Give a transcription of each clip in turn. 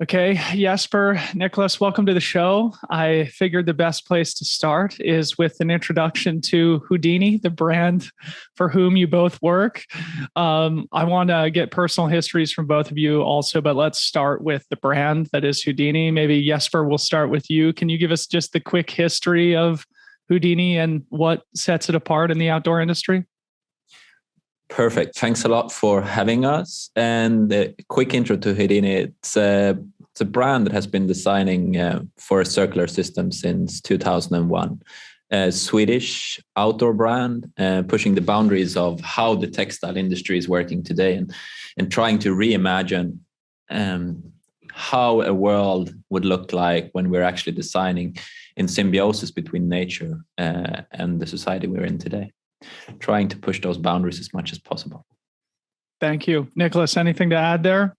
Okay, Jesper, Niclas, welcome to the show. I figured the best place to start is with an introduction to Houdini, the brand for whom you both work. I want to get personal histories from both of you also, but let's start with the brand that is Houdini. Maybe Jesper, we'll start with you. Can you give us just the quick history of Houdini and what sets it apart in the outdoor industry? Perfect. Thanks a lot for having us. And a quick intro to Houdini. It's a brand that has been designing for a circular system since 2001. A Swedish outdoor brand, pushing the boundaries of how the textile industry is working today and trying to reimagine how a world would look like when we're actually designing in symbiosis between nature and the society we're in today. Trying to push those boundaries as much as possible. Thank you. Niclas, anything to add there?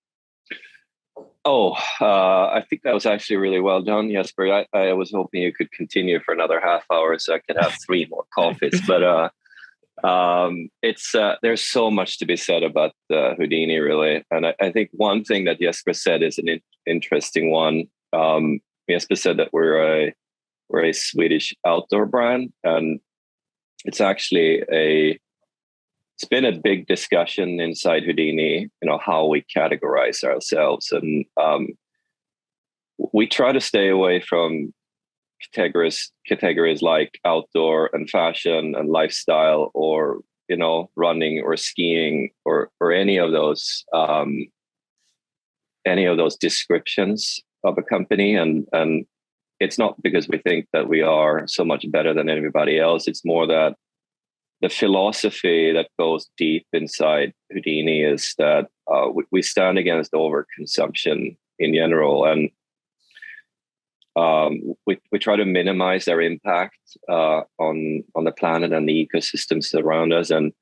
I think that was actually really well done, Jesper. I was hoping you could continue for another half hour so I could have 3 more coffees. But there's so much to be said about Houdini, really. And I think one thing that Jesper said is an interesting one. Jesper said that we're a Swedish outdoor brand, and it's actually it's been a big discussion inside Houdini, how we categorize ourselves. And we try to stay away from categories like outdoor and fashion and lifestyle, or, running or skiing or any of those descriptions of a company. And it's not because we think that we are so much better than everybody else. It's more that the philosophy that goes deep inside Houdini is that we stand against overconsumption in general, and we try to minimize their impact on the planet and the ecosystems around us. And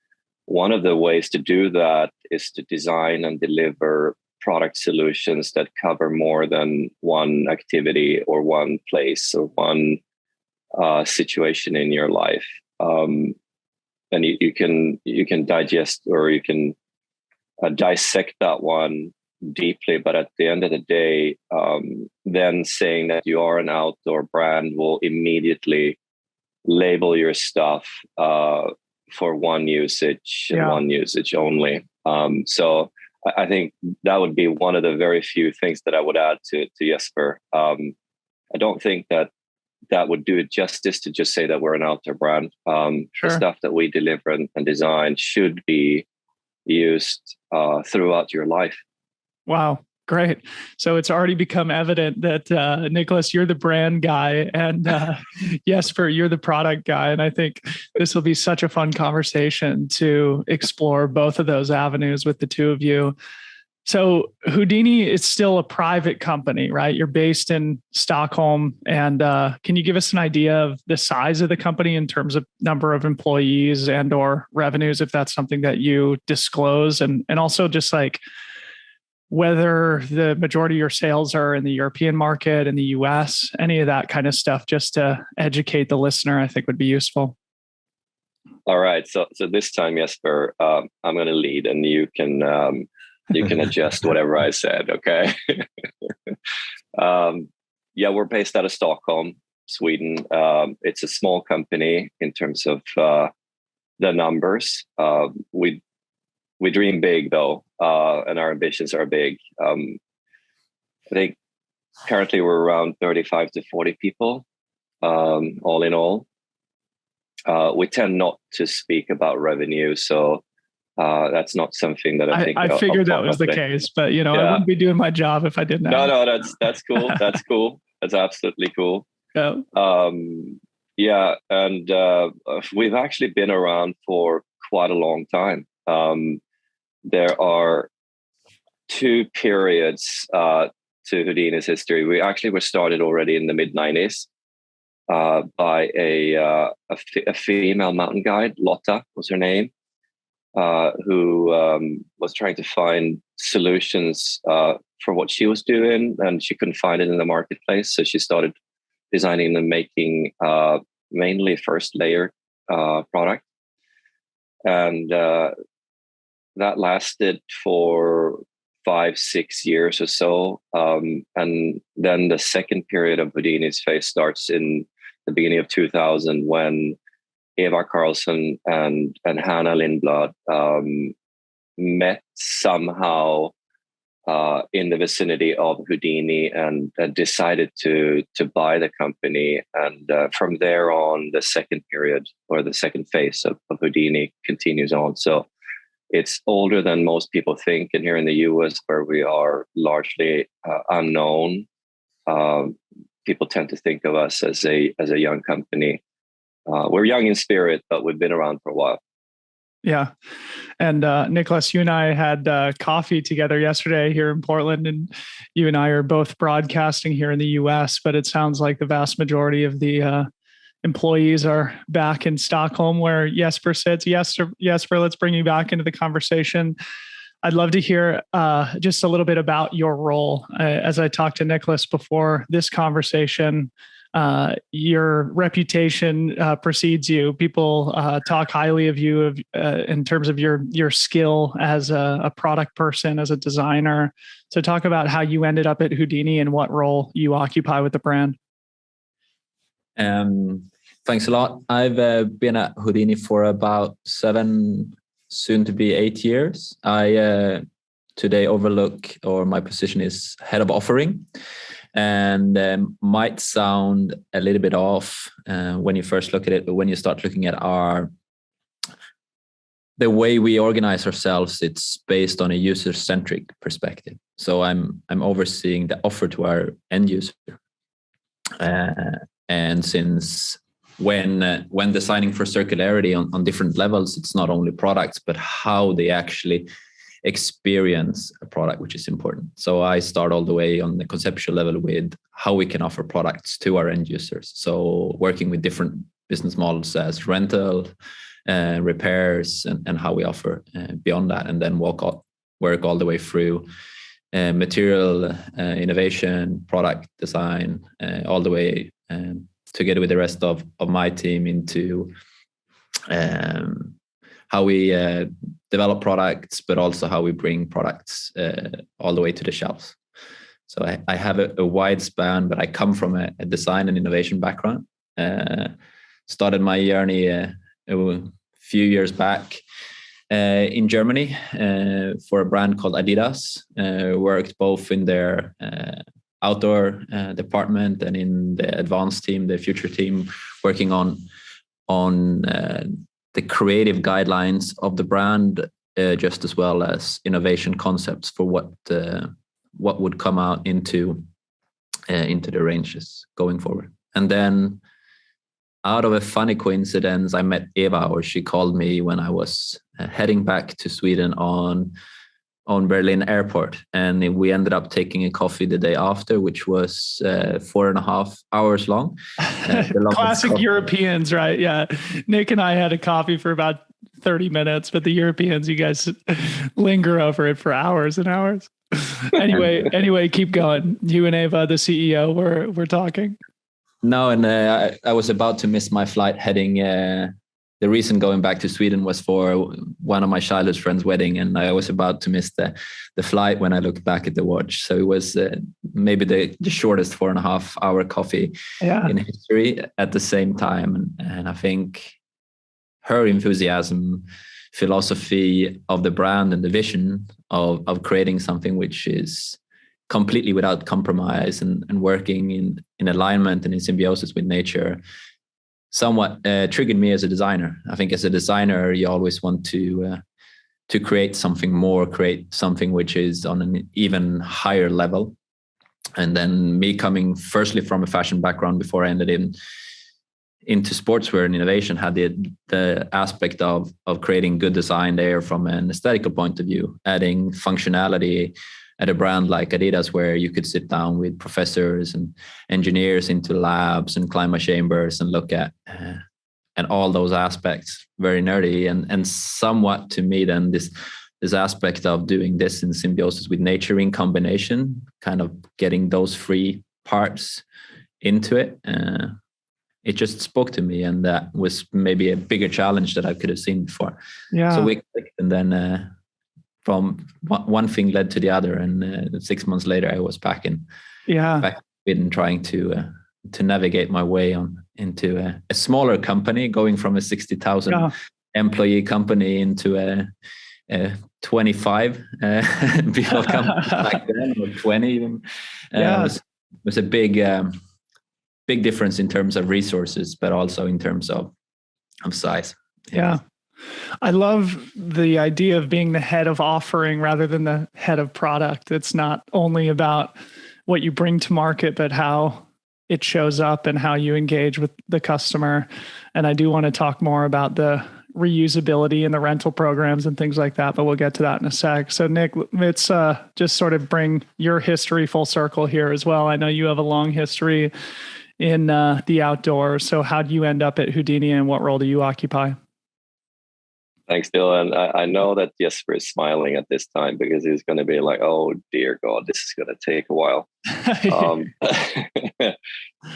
one of the ways to do that is to design and deliver product solutions that cover more than one activity or one place or one situation in your life. And you can digest, or you can dissect that one deeply. But at the end of the day, then saying that you are an outdoor brand will immediately label your stuff for one usage and one usage only. So I think that would be one of the very few things that I would add to Jesper. I don't think that would do it justice to just say that we're an outdoor brand. The stuff that we deliver and design should be used throughout your life. Wow. Great. So it's already become evident that Niclas, you're the brand guy, and Jesper, you're the product guy. And I think this will be such a fun conversation to explore both of those avenues with the two of you. So Houdini is still a private company, right? You're based in Stockholm. And can you give us an idea of the size of the company in terms of number of employees and or revenues, if that's something that you disclose? And also just like whether the majority of your sales are in the European market, in the US, any of that kind of stuff, just to educate the listener, I think would be useful. All right. So this time, Jesper, I'm going to lead, and you can adjust whatever I said. Okay. We're based out of Stockholm, Sweden. It's a small company in terms of the numbers. We dream big, though, and our ambitions are big. I think currently we're around 35 to 40 people, all in all. We tend not to speak about revenue, so that's not something that I think. I figured that was the case, but I wouldn't be doing my job if I didn't. No, that's cool. That's cool. That's absolutely cool. Yeah. And we've actually been around for quite a long time. There are 2 periods to Houdini's history. We actually were started already in the mid-90s by a female mountain guide, Lotta was her name, who was trying to find solutions for what she was doing, and she couldn't find it in the marketplace. So she started designing and making mainly first layer product. And that lasted for 5-6 years or so. And then the second period of Houdini's phase starts in the beginning of 2000, when Eva Karlsson and Hannah Lindblad met somehow in the vicinity of Houdini and decided to buy the company. And from there on, the second period, or the second phase of Houdini, continues on. So it's older than most people think. And here in the US, where we are largely unknown, people tend to think of us as a young company. We're young in spirit, but we've been around for a while. Yeah. And Niclas, you and I had coffee together yesterday here in Portland, and you and I are both broadcasting here in the US, but it sounds like the vast majority of the employees are back in Stockholm, where Jesper sits. Jesper, let's bring you back into the conversation. I'd love to hear just a little bit about your role. As I talked to Niclas before this conversation, your reputation precedes you. People talk highly of you in terms of your skill as a product person, as a designer. So talk about how you ended up at Houdini and what role you occupy with the brand. Thanks a lot. I've been at Houdini for about 7, soon to be 8 years. I today overlook, or my position is head of offering, and might sound a little bit off when you first look at it, but when you start looking at the way we organize ourselves, it's based on a user-centric perspective. So I'm overseeing the offer to our end user, and since when designing for circularity on different levels, it's not only products, but how they actually experience a product, which is important. So I start all the way on the conceptual level with how we can offer products to our end users. So working with different business models as rental, repairs, and how we offer beyond that, and then work all the way through material innovation, product design, all the way together with the rest of my team into how we develop products, but also how we bring products all the way to the shelves. So I have a wide span, but I come from a design and innovation background. Started my journey a few years back in Germany for a brand called Adidas. Worked both in their outdoor department and in the advanced team, the future team, working on the creative guidelines of the brand, just as well as innovation concepts for what would come out into the ranges going forward. And then, out of a funny coincidence, I met Eva, or she called me when I was heading back to Sweden on Berlin airport, and we ended up taking a coffee the day after, which was 4.5 hours long. Classic coffee. Europeans, right? Yeah. Nick and I had a coffee for about 30 minutes, but the Europeans, you guys linger over it for hours and hours. Anyway, keep going. You and Eva, the CEO, we're talking. No, and I was about to miss my flight heading. The reason going back to Sweden was for one of my childhood friends' wedding, and I was about to miss the flight when I looked back at the watch. So it was maybe the shortest 4.5 hour coffee in history at the same time. And I think her enthusiasm, philosophy of the brand, and the vision of creating something which is completely without compromise and working in alignment and in symbiosis with nature somewhat triggered me as a designer. I think as a designer, you always want to create something more, create something which is on an even higher level. And then me coming firstly from a fashion background before I ended into sportswear and innovation, had the aspect of creating good design there from an aesthetical point of view, adding functionality at a brand like Adidas, where you could sit down with professors and engineers into labs and climate chambers and look at and all those aspects, very nerdy and somewhat to me then this aspect of doing this in symbiosis with nature in combination, kind of getting those three parts into it. It just spoke to me, and that was maybe a bigger challenge that I could have seen before. Yeah. So we clicked, and then from one thing led to the other, and 6 months later, I was back in Sweden, trying to navigate my way into a smaller company, going from a 60,000 employee company into a 25 people company back then, or 20 even. It was a big difference in terms of resources, but also in terms of size. Yeah. I love the idea of being the head of offering rather than the head of product. It's not only about what you bring to market, but how it shows up and how you engage with the customer. And I do want to talk more about the reusability and the rental programs and things like that, but we'll get to that in a sec. So Nick, let's just sort of bring your history full circle here as well. I know you have a long history in the outdoors. So how do you end up at Houdini, and what role do you occupy? Thanks, Dylan. I know that Jesper is smiling at this time because he's going to be like, "Oh dear God, this is going to take a while."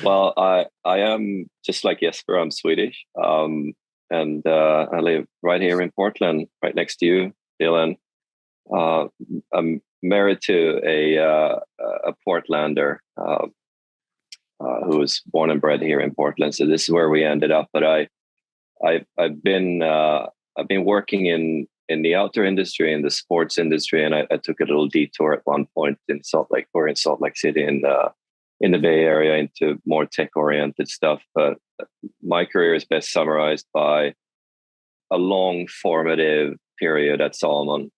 Well, I am just like Jesper. I'm Swedish, and I live right here in Portland, right next to you, Dylan. I'm married to a Portlander who was born and bred here in Portland. So this is where we ended up. But I've been working in the outdoor industry, in the sports industry, and I took a little detour at one point in Salt Lake City in the Bay Area into more tech-oriented stuff. But my career is best summarized by a long formative period at Salomon,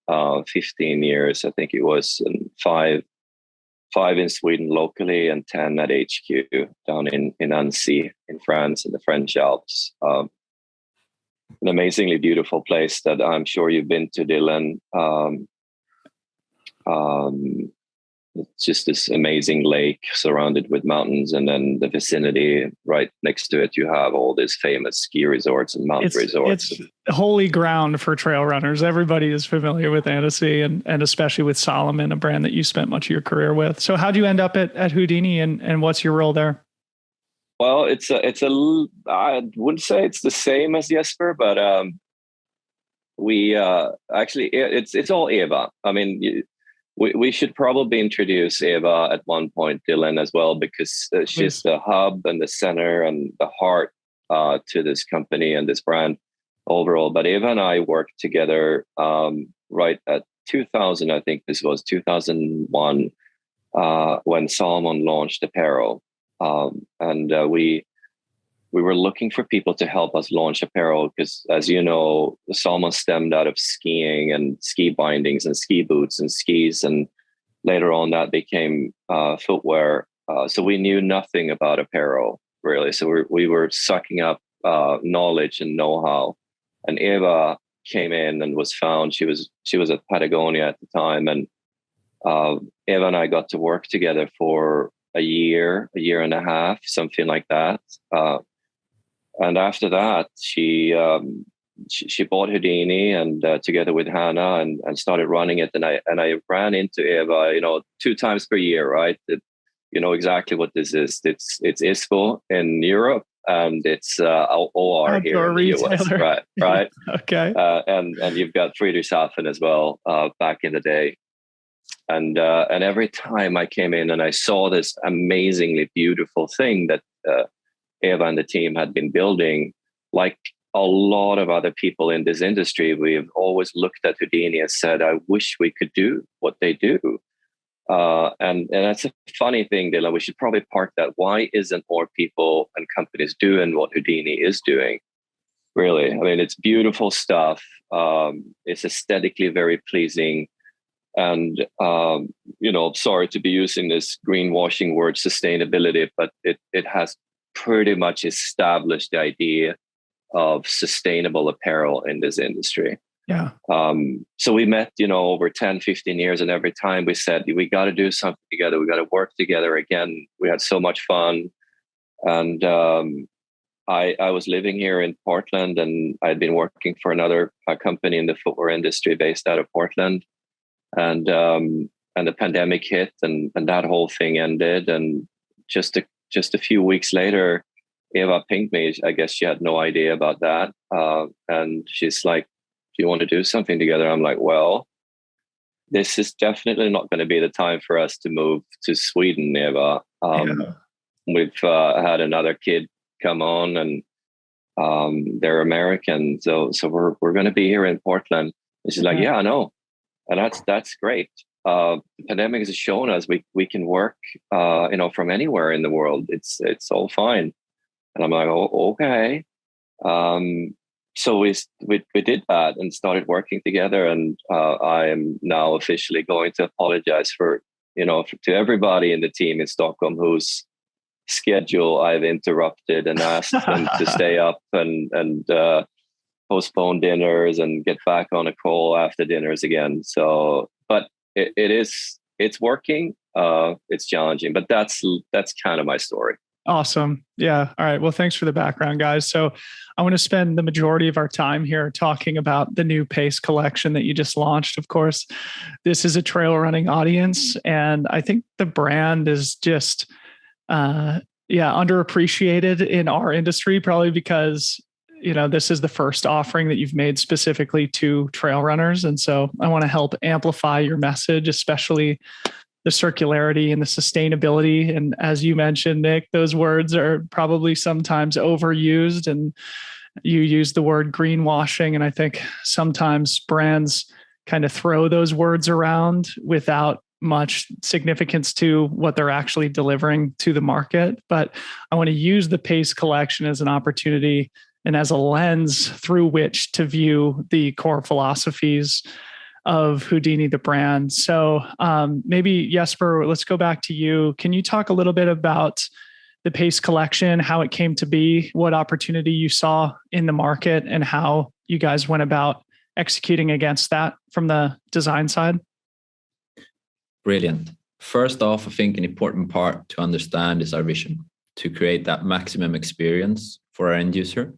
15 years, I think it was, and five in Sweden locally and 10 at HQ down in Annecy in France, in the French Alps. An amazingly beautiful place that I'm sure you've been to, Dylan. It's just this amazing lake surrounded with mountains, and then the vicinity right next to it, you have all these famous ski resorts and mountain resorts. It's holy ground for trail runners. Everybody is familiar with Annecy, and especially with Salomon, a brand that you spent much of your career with. So how'd you end up at Houdini, and what's your role there? Well, I wouldn't say it's the same as Jesper, but we actually, it's all Eva. I mean, we should probably introduce Eva at one point, Dylan, as well, because she's the hub and the center and the heart to this company and this brand overall. But Eva and I worked together right at 2000, I think this was 2001, when Salomon launched Apparel. And we were looking for people to help us launch apparel because, as you know, Salomon stemmed out of skiing and ski bindings and ski boots and skis, and later on that became footwear. So we knew nothing about apparel really. So we were sucking up knowledge and know-how. And Eva came in and was found. She was at Patagonia at the time, and Eva and I got to work together for a year and a half, something like that. And after that, she bought Houdini, and together with Hannah, and started running it. And I ran into Eva, 2 times per year, right? You know exactly what this is. It's ISPO in Europe, and it's OR here in the US, right? Okay. And you've got Friedrichshafen as well, back in the day. And every time I came in and I saw this amazingly beautiful thing that Eva and the team had been building, like a lot of other people in this industry, we've always looked at Houdini and said, I wish we could do what they do. And that's a funny thing, Dylan. We should probably park that. Why isn't more people and companies doing what Houdini is doing? Really, I mean, it's beautiful stuff. It's aesthetically very pleasing. And, sorry to be using this greenwashing word sustainability, but it has pretty much established the idea of sustainable apparel in this industry. Yeah. So we met, over 10, 15 years. And every time we said, we got to do something together. We got to work together again. We had so much fun. And I was living here in Portland, and I'd been working for another company in the footwear industry based out of Portland. And the pandemic hit, and that whole thing ended. And just a few weeks later, Eva pinged me. I guess she had no idea about that. And she's like, do you want to do something together? I'm like, well, this is definitely not going to be the time for us to move to Sweden, Eva. We've had another kid come on, and they're American, so we're going to be here in Portland. And she's like, yeah, I know, and that's great. The pandemic has shown us we can work, from anywhere in the world. It's all fine. And I'm like, oh, okay. So we did that and started working together. And I am now officially going to apologize to everybody in the team in Stockholm whose schedule I've interrupted and asked them to stay up and postpone dinners and get back on a call after dinners again. So, but it's working. It's challenging, but that's kind of my story. Awesome. Yeah. All right. Well, thanks for the background, guys. So I want to spend the majority of our time here talking about the new Pace collection that you just launched. Of course, this is a trail running audience, and I think the brand is just, underappreciated in our industry, probably because, this is the first offering that you've made specifically to trail runners. And so I want to help amplify your message, especially the circularity and the sustainability. And as you mentioned, Nick, those words are probably sometimes overused, and you use the word greenwashing. And I think sometimes brands kind of throw those words around without much significance to what they're actually delivering to the market. But I want to use the Pace collection as an opportunity and as a lens through which to view the core philosophies of Houdini, the brand. So maybe Jesper, let's go back to you. Can you talk a little bit about the Pace collection, how it came to be, what opportunity you saw in the market, and how you guys went about executing against that from the design side? Brilliant. First off, I think an important part to understand is our vision to create that maximum experience for our end user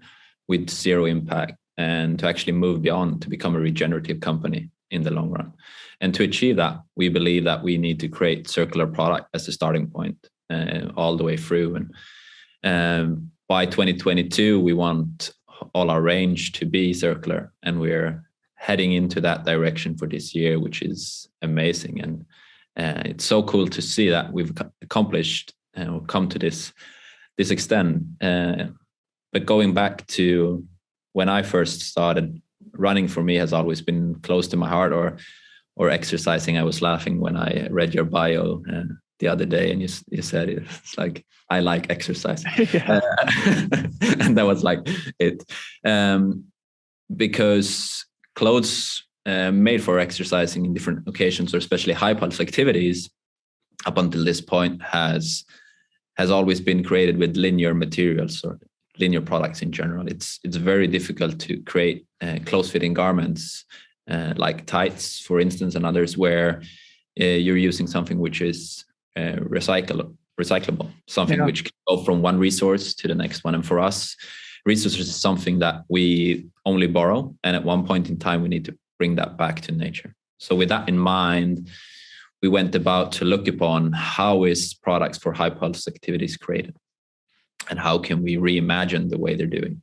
with zero impact, and to actually move beyond to become a regenerative company in the long run. And to achieve that, we believe that we need to create circular product as a starting point all the way through. And by 2022, we want all our range to be circular, and we're heading into that direction for this year, which is amazing. And it's so cool to see that we've accomplished and come to this extent. But going back to when I first started, running for me has always been close to my heart, or exercising. I was laughing when I read your bio the other day, and you said it's like, I like exercising. And that was like it. Because clothes made for exercising in different occasions, or especially high pulse activities, up until this point has always been created with linear materials or linear products in general. It's very difficult to create close-fitting garments like tights, for instance, and others where you're using something which is recyclable, something which can go from one resource to the next one. And for us, resources is something that we only borrow, and at one point in time, we need to bring that back to nature. So with that in mind, we went about to look upon how is products for high pulse activities created, and how can we reimagine the way they're doing.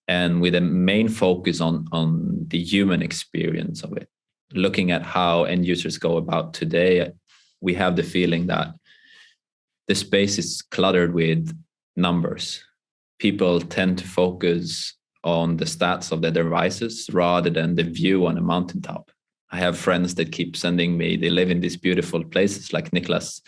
And with a main focus on the human experience of it, looking at how end users go about today, we have the feeling that the space is cluttered with numbers. People tend to focus on the stats of their devices rather than the view on a mountaintop. I have friends that keep sending me, they live in these beautiful places like Niclas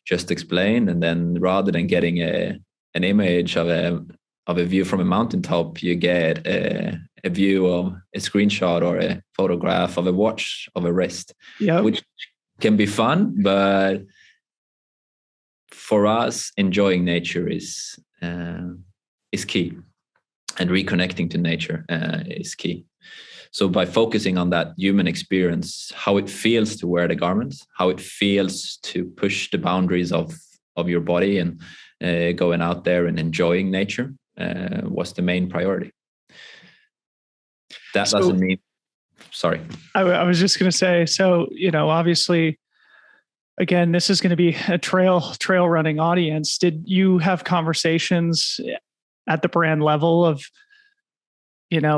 just explained, and then rather than getting an image of a view from a mountaintop, you get a view of a screenshot or a photograph of a watch of a wrist, which can be fun, but for us, enjoying nature is key, and reconnecting to nature is key. So by focusing on that human experience, how it feels to wear the garments, how it feels to push the boundaries of your body and going out there and enjoying nature was the main priority. That doesn't mean, sorry. I was just going to say, so, obviously, again, this is going to be a trail running audience. Did you have conversations at the brand level of,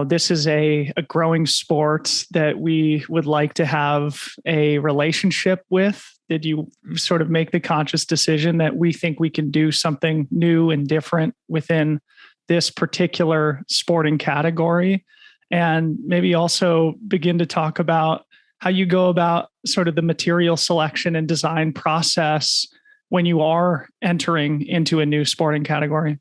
this is a growing sport that we would like to have a relationship with? Did you sort of make the conscious decision that we think we can do something new and different within this particular sporting category? And maybe also begin to talk about how you go about sort of the material selection and design process when you are entering into a new sporting category.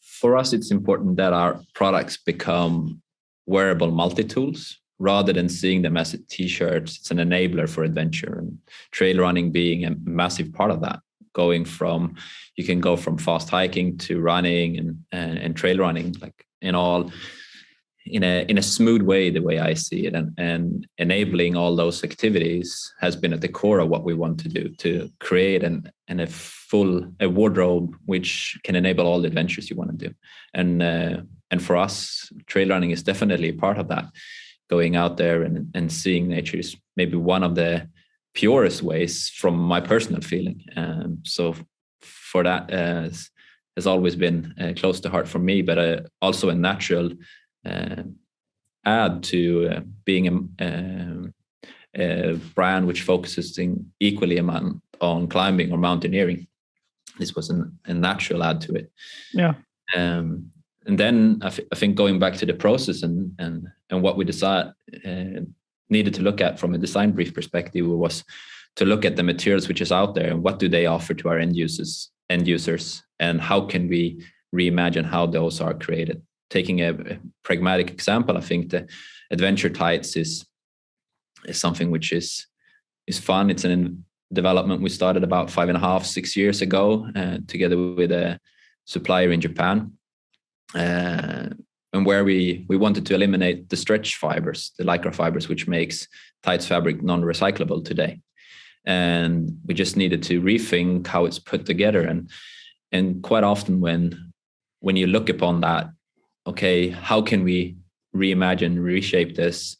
For us, it's important that our products become wearable multi-tools rather than seeing them as a t-shirt. It's an enabler for adventure, and trail running being a massive part of that. You can go from fast hiking to running and trail running, like in a smooth way, the way I see it, and enabling all those activities has been at the core of what we want to do, to create a wardrobe which can enable all the adventures you want to do. And for us, trail running is definitely a part of that. Going out there and seeing nature is maybe one of the purest ways, from my personal feeling. So for that has always been close to heart for me, but also a natural add to being a brand which focuses equally amount on climbing or mountaineering. This was a natural add to it. Yeah. And then I think going back to the process and what we decided needed to look at from a design brief perspective was to look at the materials which is out there and what do they offer to our end users, and how can we reimagine how those are created. Taking a pragmatic example, I think the adventure tights is something which is fun. It's an development we started about 5.5-6 years ago, together with a supplier in Japan, and where we wanted to eliminate the stretch fibers, the lycra fibers, which makes tights fabric non-recyclable today. And we just needed to rethink how it's put together. And quite often when you look upon that, okay, how can we reimagine, reshape this?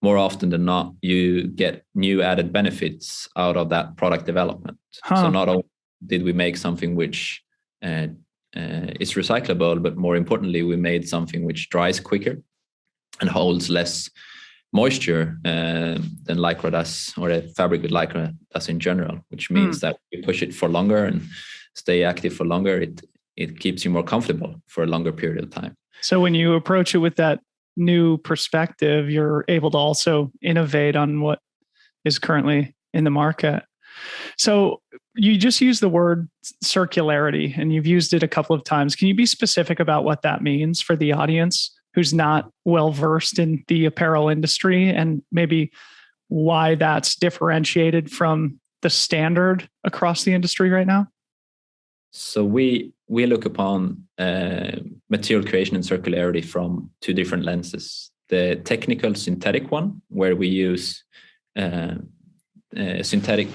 More often than not, you get new added benefits out of that product development. So not only did we make something which is recyclable, but more importantly, we made something which dries quicker and holds less moisture than lycra does, or a fabric with lycra does in general, which means that you push it for longer and stay active for longer. It keeps you more comfortable for a longer period of time. So when you approach it with that new perspective, you're able to also innovate on what is currently in the market. So you just used the word circularity, and you've used it a couple of times. Can you be specific about what that means for the audience who's not well versed in the apparel industry, and maybe why that's differentiated from the standard across the industry right now? So we look upon material creation and circularity from two different lenses. The technical synthetic one, where we use synthetic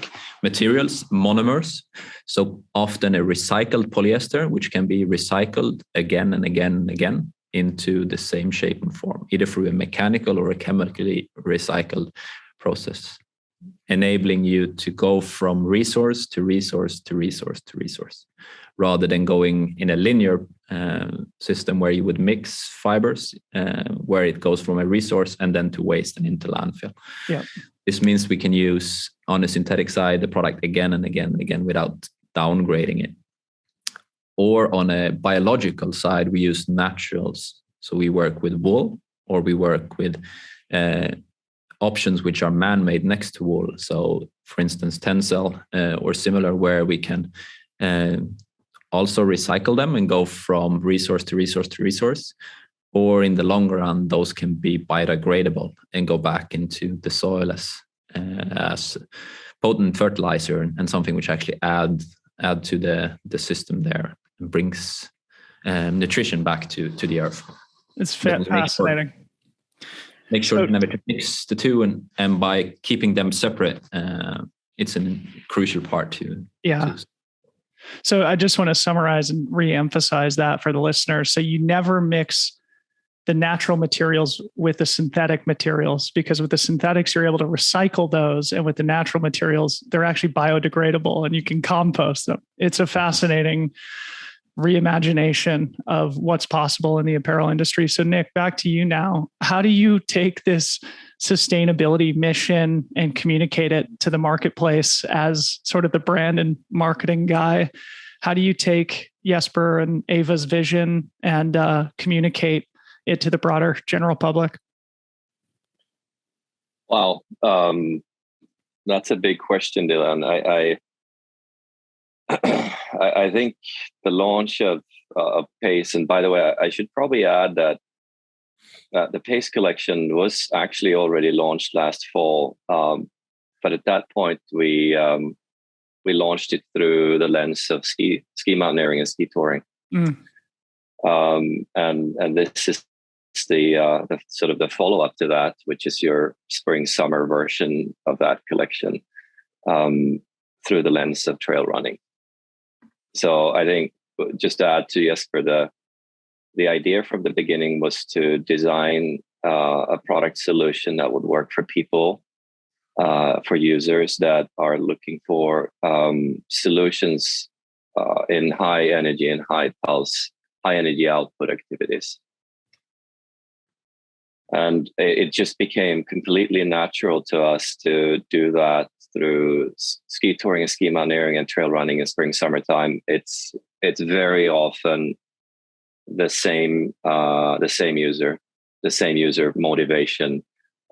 materials, monomers. So often a recycled polyester, which can be recycled again and again and again into the same shape and form, either through a mechanical or a chemically recycled process, enabling you to go from resource to resource to resource to resource, rather than going in a linear system where you would mix fibers, where it goes from a resource and then to waste and into landfill. Yeah. This means we can use, on the synthetic side, the product again and again and again without downgrading it. Or on a biological side, we use naturals. So we work with wool, or we work with options which are man-made next to wool. So for instance, Tencel or similar, where we can also recycle them and go from resource to resource to resource. Or in the longer run, those can be biodegradable and go back into the soil as potent fertilizer and something which actually add to the system there and brings nutrition back to the earth. It's fascinating. Make sure never to mix the two, and by keeping them separate, it's a crucial part to. Yeah. So I just want to summarize and re-emphasize that for the listeners. So you never mix the natural materials with the synthetic materials, because with the synthetics, you're able to recycle those. And with the natural materials, they're actually biodegradable and you can compost them. It's a fascinating reimagination of what's possible in the apparel industry. So Nick, back to you now. How do you take this sustainability mission and communicate it to the marketplace as sort of the brand and marketing guy? How do you take Jesper and Ava's vision and communicate it to the broader general public? Wow. That's a big question, Dylan. I think the launch of Pace, and by the way, I should probably add that the Pace collection was actually already launched last fall, but at that point we launched it through the lens of ski mountaineering and ski touring, and this is the sort of the follow up to that, which is your spring summer version of that collection, through the lens of trail running. So I think, just to add to Jesper, the idea from the beginning was to design a product solution that would work for people, for users that are looking for solutions in high energy and high pulse, high energy output activities. And it just became completely natural to us to do that through ski touring and ski mountaineering and trail running in spring, summertime. It's very often the same user motivation.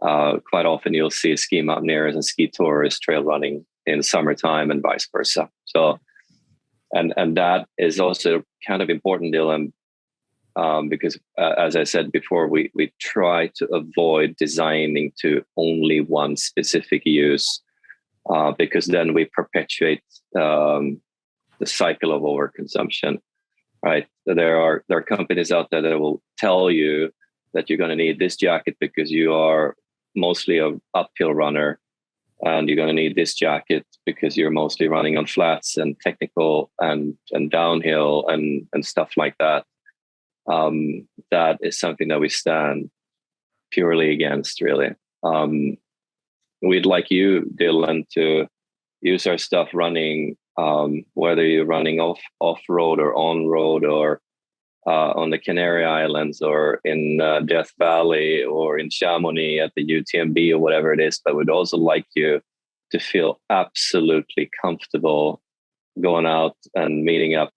Quite often you'll see ski mountaineers and ski tourists trail running in summertime and vice versa. So, and that is also kind of important, Dylan, because as I said before, we try to avoid designing to only one specific use, because then we perpetuate the cycle of overconsumption. Right? There are companies out there that will tell you that you're going to need this jacket because you are mostly an uphill runner, and you're going to need this jacket because you're mostly running on flats and technical and downhill and stuff like that. That is something that we stand purely against, really. We'd like you, Dylan, to use our stuff running, whether you're running off-road or on-road, or on the Canary Islands, or in Death Valley, or in Chamonix at the UTMB, or whatever it is. But we'd also like you to feel absolutely comfortable going out and meeting up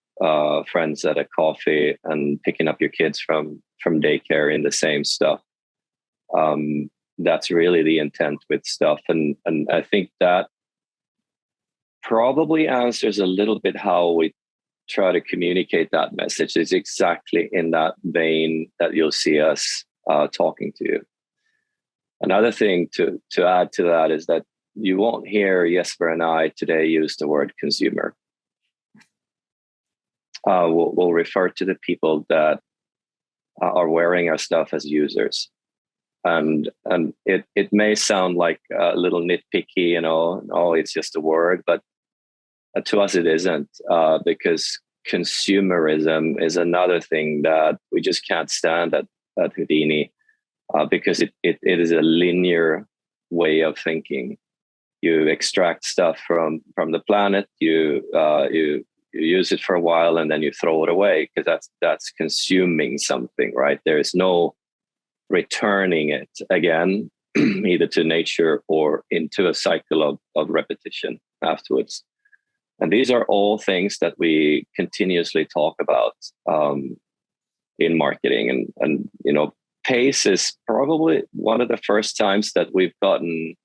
friends at a coffee and picking up your kids from daycare in the same stuff. That's really the intent with stuff. And I think that probably answers a little bit how we try to communicate that message. Is exactly in that vein that you'll see us talking to you. Another thing to add to that is that you won't hear Jesper and I today use the word consumer. We'll refer to the people that are wearing our stuff as users. And it may sound like a little nitpicky, it's just a word, but to us it isn't, because consumerism is another thing that we just can't stand at Houdini, because it is a linear way of thinking. You extract stuff from the planet, you use it for a while, and then you throw it away, because that's consuming something, right? There is no returning it again, either to nature or into a cycle of repetition afterwards. And these are all things that we continuously talk about in marketing. And Pace is probably one of the first times that we've gotten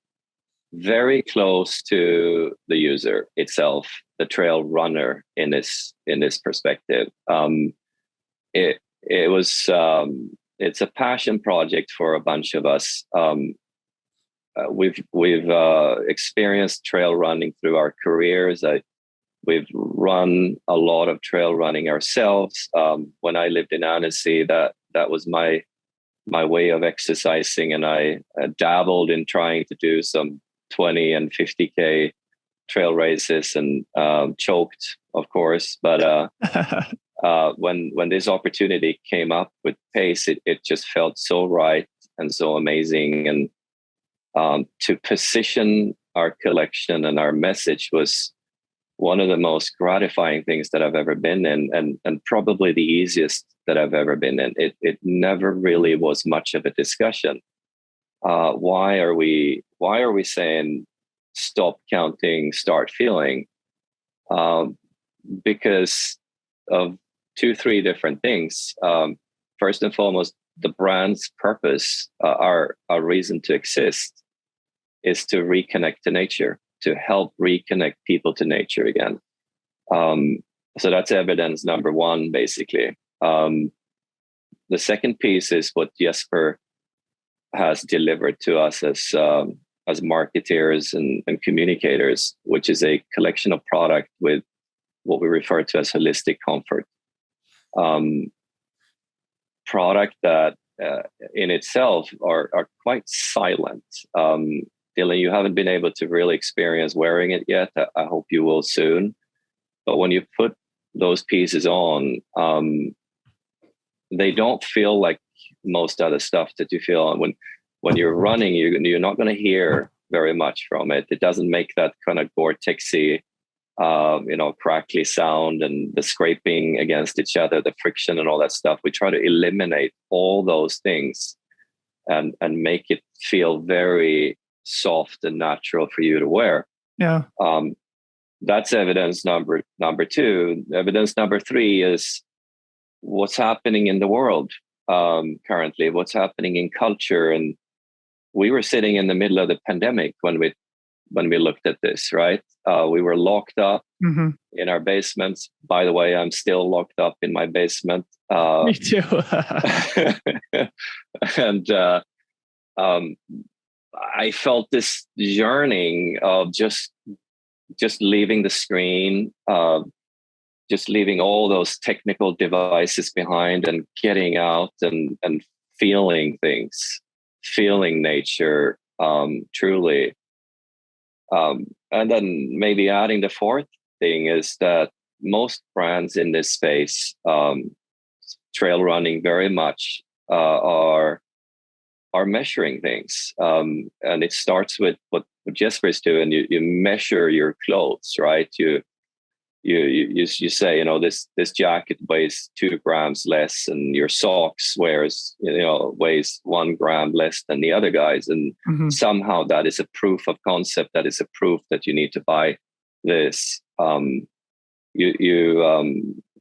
very close to the user itself, the trail runner in this perspective. It's a passion project for a bunch of us. We've experienced trail running through our careers. We've run a lot of trail running ourselves. When I lived in Annecy, that was my way of exercising, and I dabbled in trying to do some 20 and 50K trail races, and choked, of course. But when this opportunity came up with Pace, it just felt so right and so amazing. And to position our collection and our message was one of the most gratifying things that I've ever been in, and probably the easiest that I've ever been in. It never really was much of a discussion. Why are we saying stop counting, start feeling? Because of 2-3 different things. First and foremost, the brand's purpose, our reason to exist, is to reconnect to nature, to help reconnect people to nature again. So that's evidence number one, basically. The second piece is what Jesper has delivered to us as marketeers and communicators, which is a collection of product with what we refer to as holistic comfort. Product that in itself are quite silent. Dylan, you haven't been able to really experience wearing it yet. I hope you will soon. But when you put those pieces on, they don't feel like most other stuff that you feel on. When you're running, you're not going to hear very much from it. It doesn't make that kind of Gore-Texy, crackly sound and the scraping against each other, the friction and all that stuff. We try to eliminate all those things and make it feel very soft and natural for you to wear. Yeah. That's evidence number two. Evidence number three is what's happening in the world currently, what's happening in culture. And we were sitting in the middle of the pandemic when we looked at this, right? We were locked up in our basements. By the way, I'm still locked up in my basement. Me too. And I felt this yearning of just leaving the screen, just leaving all those technical devices behind and getting out and feeling things, feeling nature, truly. And then maybe adding the fourth thing is that most brands in this space, trail running very much, are measuring things. And it starts with what Jesper is doing. You measure your clothes, right? You say, this jacket weighs 2 grams less, and your socks weighs 1 gram less than the other guys. And somehow that is a proof of concept. That is a proof that you need to buy this. You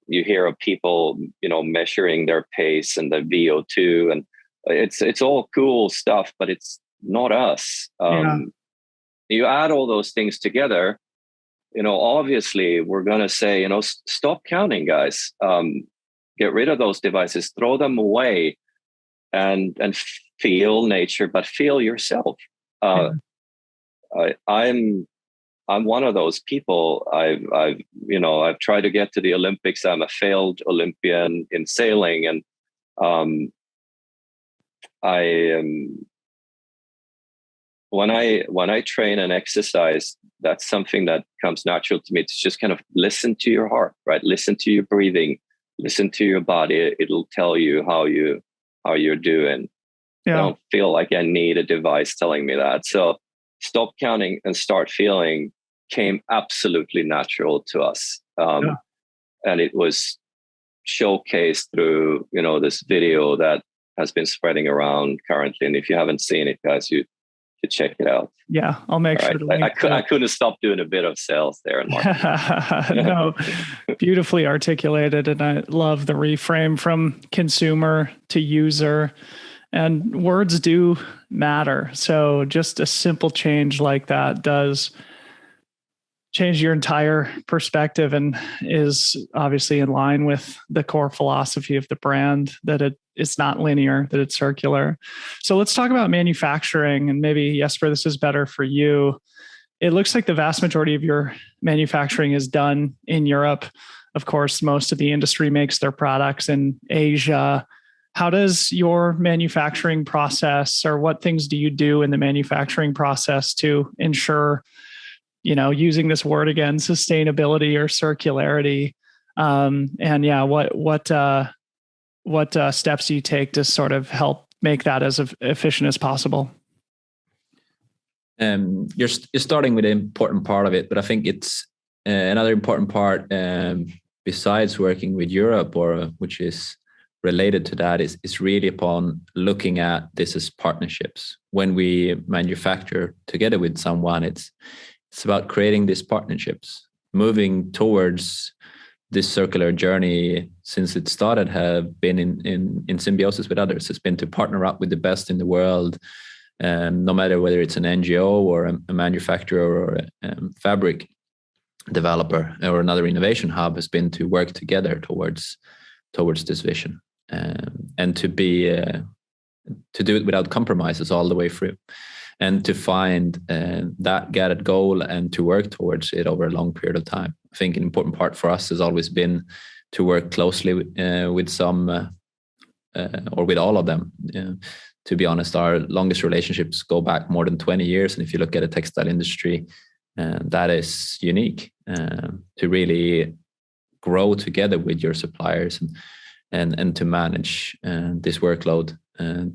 hear of people, measuring their pace and the VO2, and it's all cool stuff, but it's not us. You add all those things together, obviously we're going to say, stop counting, guys. Get rid of those devices, throw them away, and feel nature, but feel yourself. I'm one of those people. I've tried to get to the Olympics. I'm a failed Olympian in sailing, and when I train and exercise, that's something that comes natural to me. It's just kind of listen to your heart, right? Listen to your breathing, listen to your body. It'll tell you how you're doing. Yeah. I don't feel like I need a device telling me that. So stop counting and start feeling came absolutely natural to us. And it was showcased through, this video that has been spreading around currently. And if you haven't seen it, guys, you should check it out. Yeah, I'll make sure to link I couldn't stop doing a bit of sales there. No, beautifully articulated. And I love the reframe from consumer to user. And words do matter. So just a simple change like that does change your entire perspective and is obviously in line with the core philosophy of the brand, that it's not linear, that it's circular. So let's talk about manufacturing, and maybe Jesper, this is better for you. It looks like the vast majority of your manufacturing is done in Europe. Of course, most of the industry makes their products in Asia. How does your manufacturing process, or what things do you do in the manufacturing process to ensure, using this word again, sustainability or circularity? What steps do you take to sort of help make that as efficient as possible? You're starting with the important part of it, but I think it's another important part, besides working with Europe, or which is related to that, is really upon looking at this as partnerships. When we manufacture together with someone, it's about creating these partnerships, moving towards this circular journey. Since it started, have been in symbiosis with others. It's been to partner up with the best in the world, no matter whether it's an NGO or a manufacturer or a fabric developer or another innovation hub, has been to work together towards this vision, and to do it without compromises all the way through, and to find that gathered goal and to work towards it over a long period of time. I think an important part for us has always been to work closely with some or with all of them. To be honest, our longest relationships go back more than 20 years. And if you look at the textile industry, that is unique, to really grow together with your suppliers and to manage this workload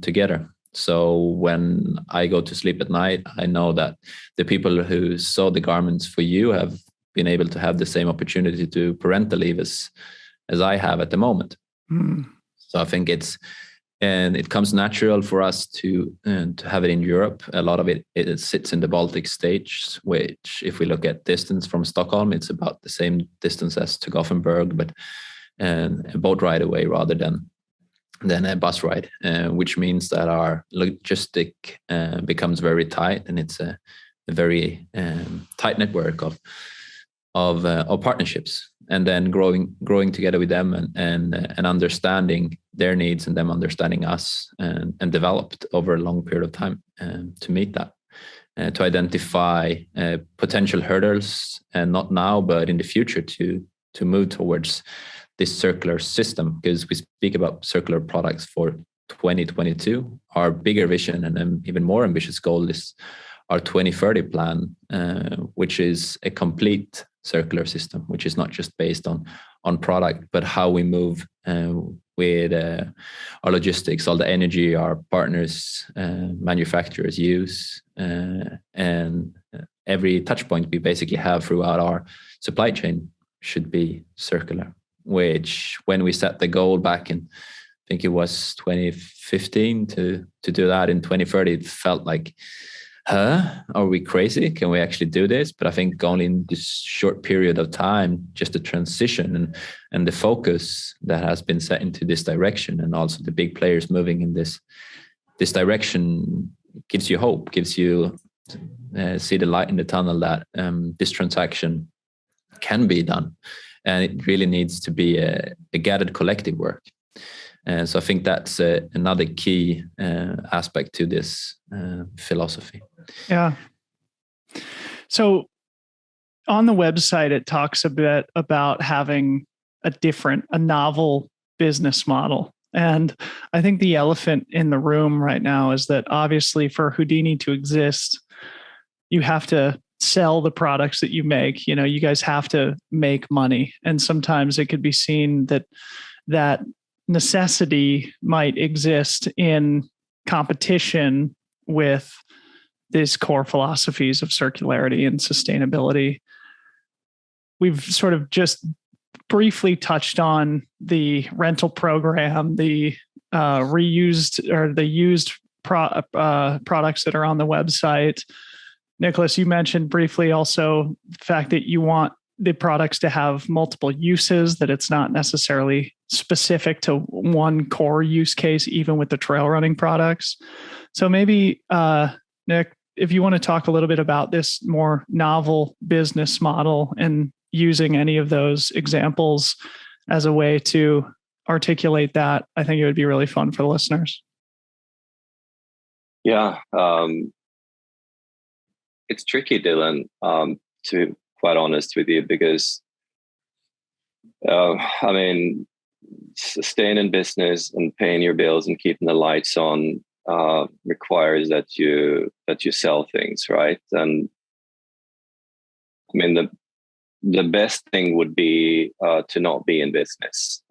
together. So when I go to sleep at night, I know that the people who sew the garments for you have been able to have the same opportunity to parental leave as I have at the moment. So I think it comes natural for us to have it in Europe. A lot of it sits in the Baltic states, which, if we look at distance from Stockholm, it's about the same distance as to Gothenburg, but a boat ride away rather than a bus ride, which means that our logistic becomes very tight, and it's a very tight network of partnerships. And then growing together with them and understanding their needs and them understanding us, and developed over a long period of time to meet that, to identify potential hurdles, and not now, but in the future to move towards this circular system, because we speak about circular products for 2022. Our bigger vision and an even more ambitious goal is our 2030 plan, which is a complete circular system, which is not just based on product, but how we move with our logistics, all the energy our partners, manufacturers use, and every touch point we basically have throughout our supply chain should be circular. Which, when we set the goal back in, I think it was 2015, to do that in 2030, it felt like, are we crazy? Can we actually do this? But I think only in this short period of time, just the transition and the focus that has been set into this direction, and also the big players moving in this direction, gives you hope, gives you see the light in the tunnel that this transaction can be done. And it really needs to be a gathered collective work. And so I think that's another key aspect to this philosophy. Yeah. So on the website, it talks a bit about having a novel business model. And I think the elephant in the room right now is that, obviously, for Houdini to exist, you have to sell the products that you make. You guys have to make money. And sometimes it could be seen that necessity might exist in competition with these core philosophies of circularity and sustainability. We've sort of just briefly touched on the rental program, the reused or the used products that are on the website. Niclas, you mentioned briefly also the fact that you want the products to have multiple uses, that it's not necessarily specific to one core use case, even with the trail running products. So maybe, Nick, if you want to talk a little bit about this more novel business model and using any of those examples as a way to articulate that, I think it would be really fun for the listeners. Yeah. It's tricky, Dylan, to be quite honest with you, because staying in business and paying your bills and keeping the lights on requires that you sell things, right? And I mean, the best thing would be to not be in business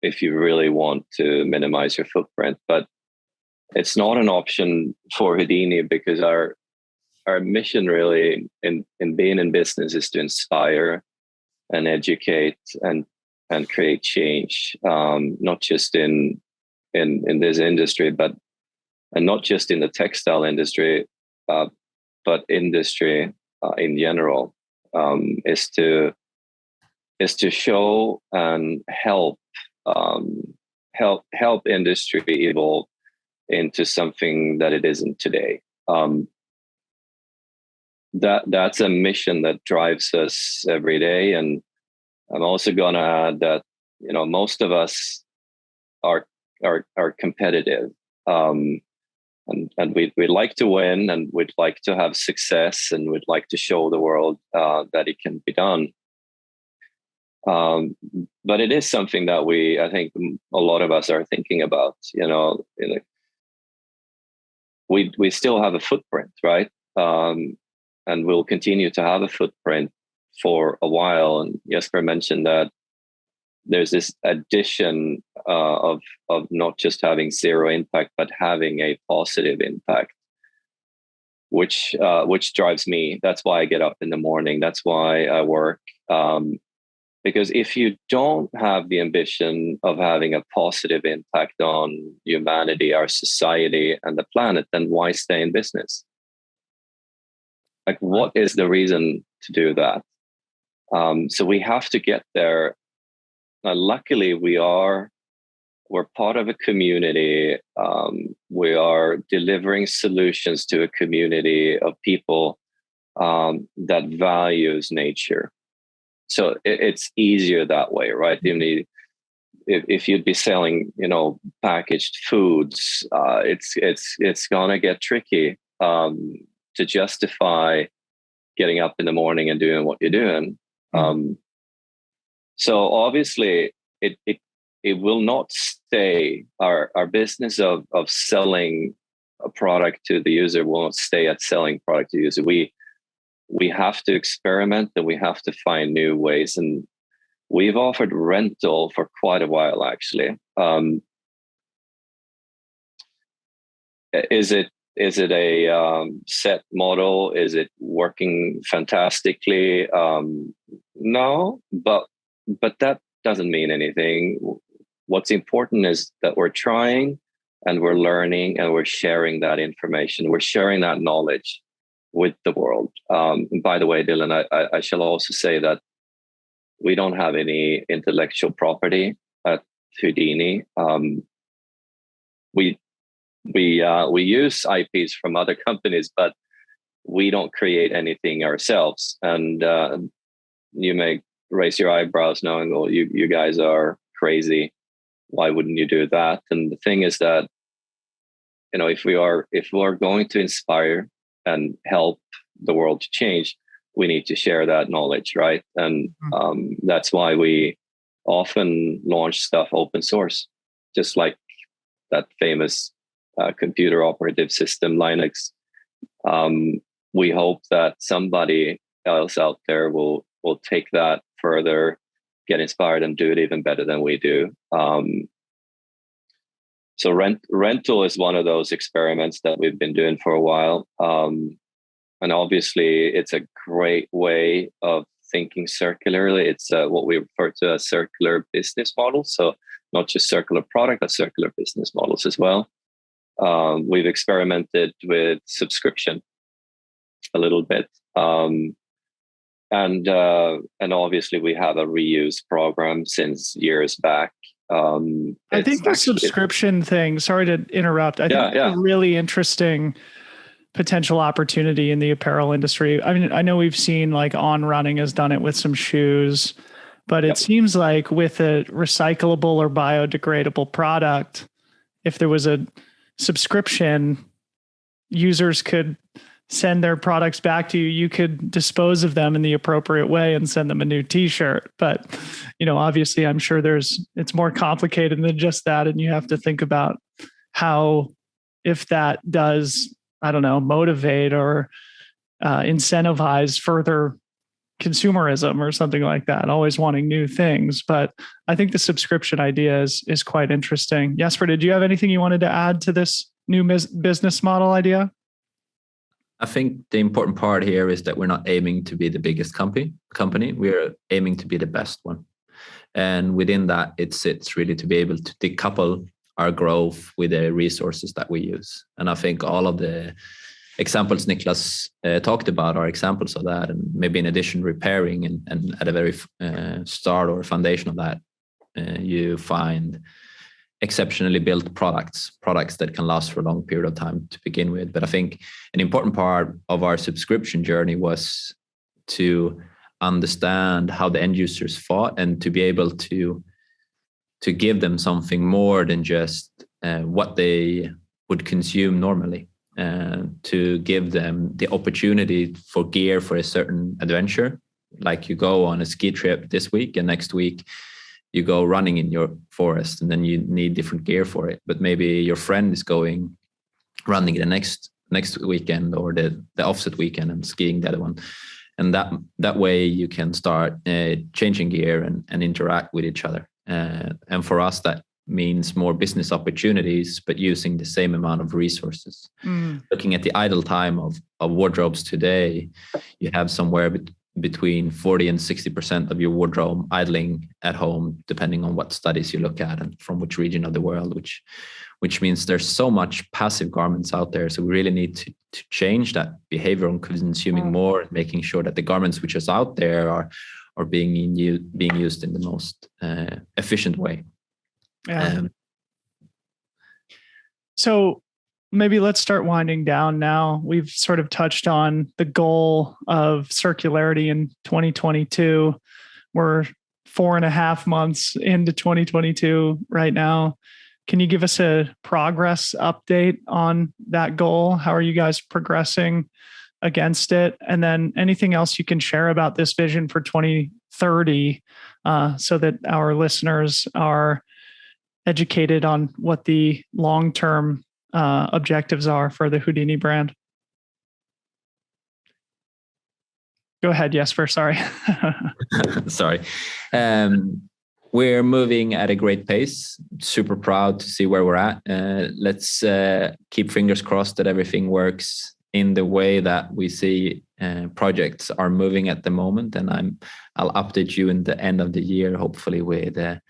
if you really want to minimize your footprint. But it's not an option for Houdini, because our our mission really in being in business is to inspire and educate and create change, not just in this industry, but and not just in the textile industry, but industry in general, is to show and help industry evolve into something that it isn't today. That's a mission that drives us every day. And I'm also going to add that, most of us are competitive, and we'd like to win, and we'd like to have success, and we'd like to show the world that it can be done. But it is something that I think a lot of us are thinking about. We still have a footprint, right? And we'll continue to have a footprint for a while. And Jesper mentioned that there's this addition of not just having zero impact, but having a positive impact, which drives me. That's why I get up in the morning. That's why I work. Because if you don't have the ambition of having a positive impact on humanity, our society, and the planet, then why stay in business? Like, what is the reason to do that? So we have to get there. Now, luckily, we're part of a community. We are delivering solutions to a community of people that values nature. So it's easier that way, right? If you'd be selling, packaged foods, it's gonna get tricky to justify getting up in the morning and doing what you're doing. So obviously, it will not stay. Our business of selling a product to the user will not stay at selling product to the user. We have to experiment, and we have to find new ways. And we've offered rental for quite a while, actually. Is it a set model? Is it working fantastically? No, but that doesn't mean anything. What's important is that we're trying, and we're learning, and we're sharing that information. We're sharing that knowledge with the world. And by the way, Dylan, I shall also say that we don't have any intellectual property at Houdini. We use IPs from other companies, but we don't create anything ourselves. And you may raise your eyebrows knowing, well, you guys are crazy. Why wouldn't you do that? And the thing is that, if we are going to inspire and help the world to change, we need to share that knowledge, right? And that's why we often launch stuff open source, just like that famous computer operative system, Linux. We hope that somebody else out there will take that further, get inspired, and do it even better than we do. So rental is one of those experiments that we've been doing for a while. And obviously, it's a great way of thinking circularly. It's what we refer to as circular business models. So not just circular product, but circular business models as well. We've experimented with subscription a little bit. And obviously, we have a reuse program since years back. I think the subscription thing, sorry to interrupt. I think it's a really interesting potential opportunity in the apparel industry. I mean, I know we've seen like On Running has done it with some shoes, but it seems like with a recyclable or biodegradable product, if there was a subscription, users could send their products back to you. You could dispose of them in the appropriate way and send them a new t-shirt. But, obviously I'm sure it's more complicated than just that. And you have to think about how, if that does, I don't know, motivate or incentivize further consumerism or something like that, always wanting new things. But I think the subscription idea is quite interesting. Jesper, did you have anything you wanted to add to this new business model idea? I think the important part here is that we're not aiming to be the biggest company. We're aiming to be the best one. And within that, it sits really to be able to decouple our growth with the resources that we use. And I think all of the examples Niclas talked about are examples of that. And maybe in addition, repairing and at a very start or foundation of that, you find exceptionally built products that can last for a long period of time to begin with. But I think an important part of our subscription journey was to understand how the end users thought and to be able to give them something more than just what they would consume normally, to give them the opportunity for gear for a certain adventure. Like you go on a ski trip this week and next week you go running in your forest and then you need different gear for it. But maybe your friend is going running the next weekend or the offset weekend and skiing the other one. And that way you can start changing gear and interact with each other. And for us, that means more business opportunities, but using the same amount of resources. Looking at the idle time of wardrobes today, you have somewhere between 40 and 60% of your wardrobe idling at home, depending on what studies you look at and from which region of the world, which means there's so much passive garments out there. So we really need to change that behavior on consuming more, making sure that the garments which is out there are being used in the most efficient way. Yeah. So maybe let's start winding down now. We've sort of touched on the goal of circularity in 2022. We're 4.5 months into 2022 right now. Can you give us a progress update on that goal? How are you guys progressing against it? And then anything else you can share about this vision for 2030 so that our listeners are educated on what the long-term objectives are for the Houdini brand. Go ahead, Jesper. Sorry. Sorry. We're moving at a great pace. Super proud to see where we're at. Let's keep fingers crossed that everything works in the way that we see projects are moving at the moment. And I'll update you in the end of the year, hopefully with a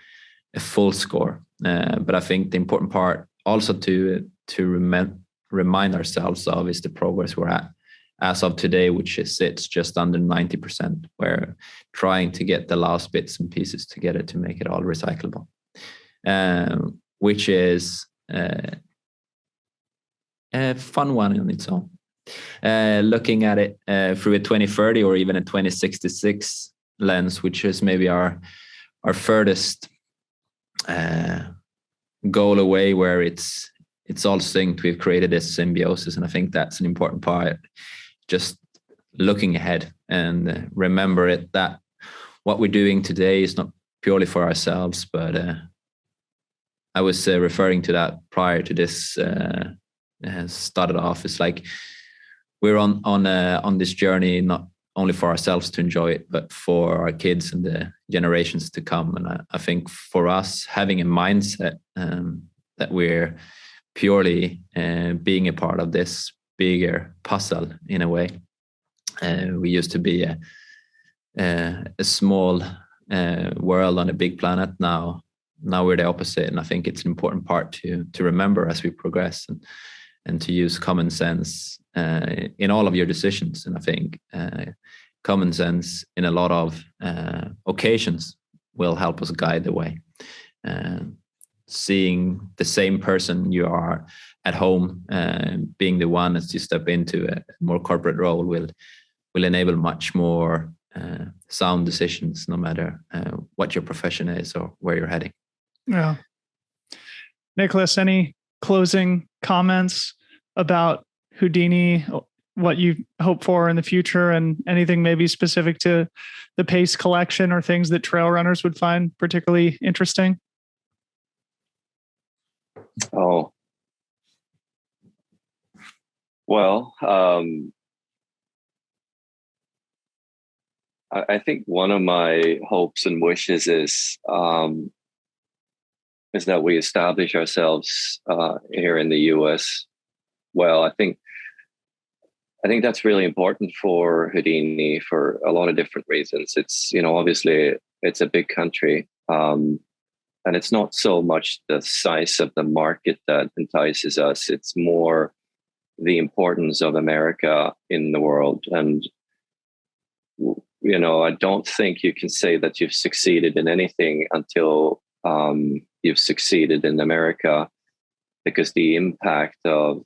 full score. But I think the important part also to remind ourselves of is the progress we're at as of today, which sits just under 90%. We're trying to get the last bits and pieces together to make it all recyclable, which is a fun one in its own. Looking at it through a 2030 or even a 2066 lens, which is maybe our furthest goal away, where it's all synced. We've created this symbiosis, and I think that's an important part. Just looking ahead and remember it that what we're doing today is not purely for ourselves, but I was referring to that prior to this started off. It's like we're on this journey not only for ourselves to enjoy it, but for our kids and the generations to come. And I think for us, having a mindset that we're purely being a part of this bigger puzzle in a way. We used to be a small world on a big planet. Now we're the opposite, and I think it's an important part to remember as we progress and to use common sense in all of your decisions. And I think common sense in a lot of occasions will help us guide the way. Seeing the same person you are at home, being the one as you step into a more corporate role will enable much more sound decisions, no matter what your profession is or where you're heading. Yeah. Niclas, any closing comments about Houdini, what you hope for in the future, and anything maybe specific to the Pace collection or things that trail runners would find particularly interesting? Oh, well, I think one of my hopes and wishes is that we establish ourselves here in the US. Well, I think I think that's really important for Houdini for a lot of different reasons. It's, obviously it's a big country. And it's not so much the size of the market that entices us. It's more the importance of America in the world. And, I don't think you can say that you've succeeded in anything until you've succeeded in America, because the impact of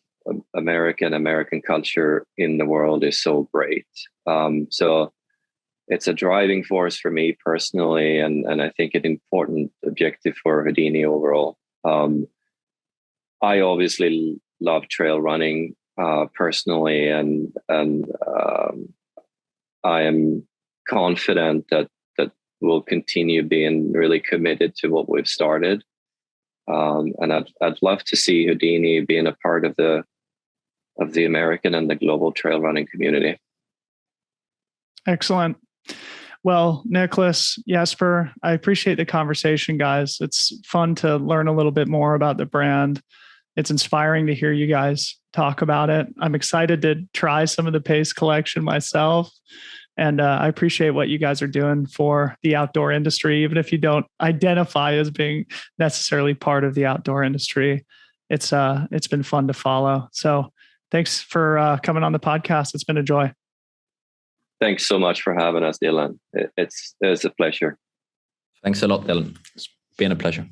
American culture in the world is so great. So it's a driving force for me personally, and I think an important objective for Houdini overall. I obviously love trail running personally, and I am confident that we'll continue being really committed to what we've started. And I'd love to see Houdini being a part of the American and the global trail running community. Excellent. Well, Niclas, Jesper, I appreciate the conversation, guys. It's fun to learn a little bit more about the brand. It's inspiring to hear you guys talk about it. I'm excited to try some of the Pace collection myself. And I appreciate what you guys are doing for the outdoor industry, even if you don't identify as being necessarily part of the outdoor industry. It's been fun to follow. So thanks for coming on the podcast. It's been a joy. Thanks so much for having us, Dylan. It's a pleasure. Thanks a lot, Dylan. It's been a pleasure.